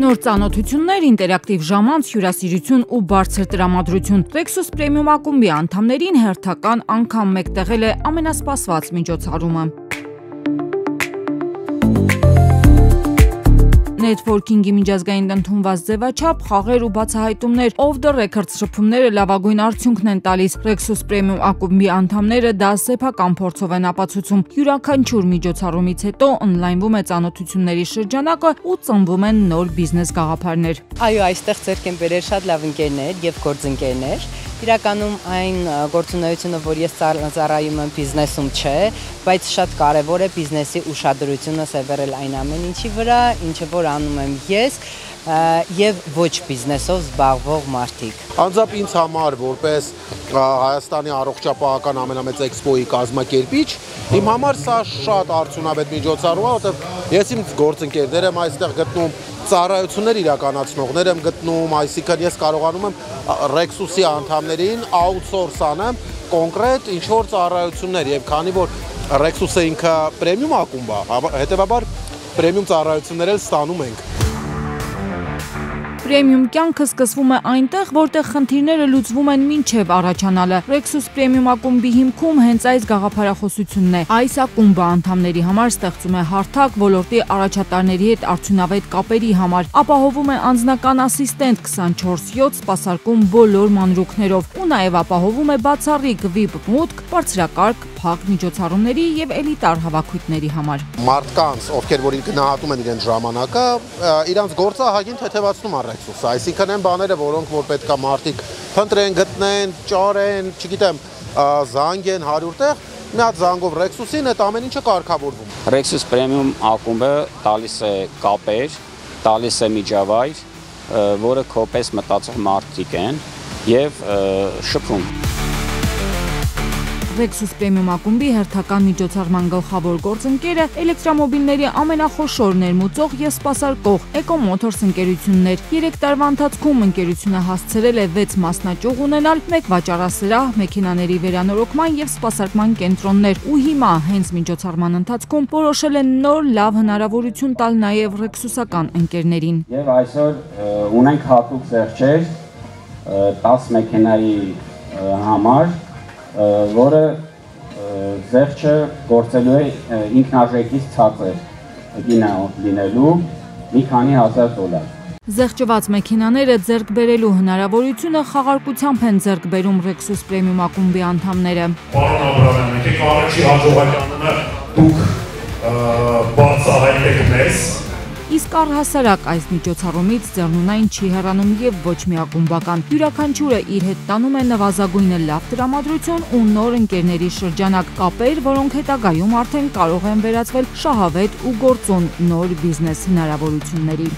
Նոր ծանոթություններ, ինտերակտիվ ժամանց, հյուրասիրություն ու բարձր տրամադրություն։ Rexus Premium ակումբի անդամներին հերթական անգամ մեկտեղել է ամենասպասված միջոցառումը։ Networking-ի միջազգային ընդունված ձևաչափ, խաղեր ու բացահայտումներ, off the record շփումները լավագույն արդյունքն են տալիս։ Rexus Premium ակումբի անդամները դա սեփական փորձով են ապացուցում։ Յուրաքանչյուր միջոցառումից հետո օնլայնվում է ծանոթությունների շրջանակը ու ծնվում են նոր բիզնես գաղափարներ։ Այո, այստեղ ձեռք են բերել շատ լավ ընկերներ եւ գործընկերներ։ Իրականում այն գործունեությունը, որ ես ծառայում եմ բիզնեսում չէ, բայց շատ կարևոր է բիզնեսի ուշադրությունը սևեռել այն ամեն ինչի վրա, ինչը որ անում եմ ես եւ ոչ բիզնեսով զբաղվող մարդիկ։ Անձամբ ինձ համար որպես Հայաստանի առողջապահական ամենամեծ էքսպոյի կազմակերպիչ, իմ համար սա շատ արդյունավետ միջոցառում է, որովհետեւ ես իմ գործընկերներ եմ այստեղ գտնում, ծառայություններ իրականացնողներ եմ գտնում, այսինքն ես կարողանում եմ Rexus-ի անդամներին outsource անեմ կոնկրետ ինչ-որ ծառայություններ եւ քանի որ Rexus-ը ինքը պրեմիում ակումբ է, հետեւաբար պրեմիում ծառայություններ էլ ստանում ենք։ Պրեմիում կյանքը սկսվում է այնտեղ, որտեղ խնդիրները լուծվում են մինչև առաջանալը։ Rexus Premium ակումբի հիմքում հենց այս գաղափարախոսությունն է։ Այս ակումբը անդամների համար ստեղծում է հարթակ ոլորտի առաջատարների հետ արդյունավետ կապերի համար, ապահովում է անձնական ասիստենտ 24/7 սպասարկում բոլոր մանրուքներով ու նաև ապահովում է բացառիկ VIP մուտք, բարձրակարգ փակ միջոցառումների եւ էլիտար հավաքույթների համար։ Մարդկանց, ովքեր որ գնահատում են իրենց ժամանակը, իրանց գործահագին թեթևացնում է Rexus-ը, այսինքն այն բաները, որոնք որ պետքա մարդիկ փնտրեն, գտնեն, ճարեն, չգիտեմ, զանգեն 100 տեղ, մի հատ զանգով Rexus-ին այդ ամեն ինչը կարգավորվում։ Rexus Premium ակումբը տալիս է կապեր, տալիս է միջավայր, որը կոպես մտածող մարդիկ են եւ շփում։ Rexus Premium ակումբի հերթական միջոցառման գլխավոր գործընկերը էլեկտրամոբիլների ամենախոշոր ներմուծող եւ սպասարկող Eco Motors ընկերությունն էր։ 3 տարվա ընթացքում ընկերությունը հասցրել է 6 մասնաճյուղ ունենալ, 1 վաճառասրահ, մեքենաների վերանորոգման եւ սպասարկման կենտրոններ ու հիմա հենց միջոցառման ընթացքում որոշել են նոր լավ հնարավորություն տալ նաեւ Rexus-ական ընկերներին։ Եվ այսօր ունենք հատուկ զեղչեր 10 մեքենայի համար, որը զեղչը գործելու է ինքնարժեքից ցածր լինելու մի քանի հազար դոլար։ Զեղչված մեքենաները ձեռք բերելու հնարավորությունը խաղարկությամբ են ձեռք բերում Rexus Premium ակումբի անդամները։ Պարոն Աբրահամյան, եկեք առաջի հաջողականանը դուք բացահայտեք մեզ։ Իսկ առհասարակ այս միջոցառումից ձեռնունայն չի հեռանում եւ ոչ մի ակումբական։ Յուրաքանչյուրը իր հետ տանում է նվազագույնը լավ տրամադրություն ու նոր ընկերների շրջանակ, կապեր, որոնք հետագայում արդեն կարող են վերածվել շահավետ ու գործուն նոր բիզնես հնարավորությունների։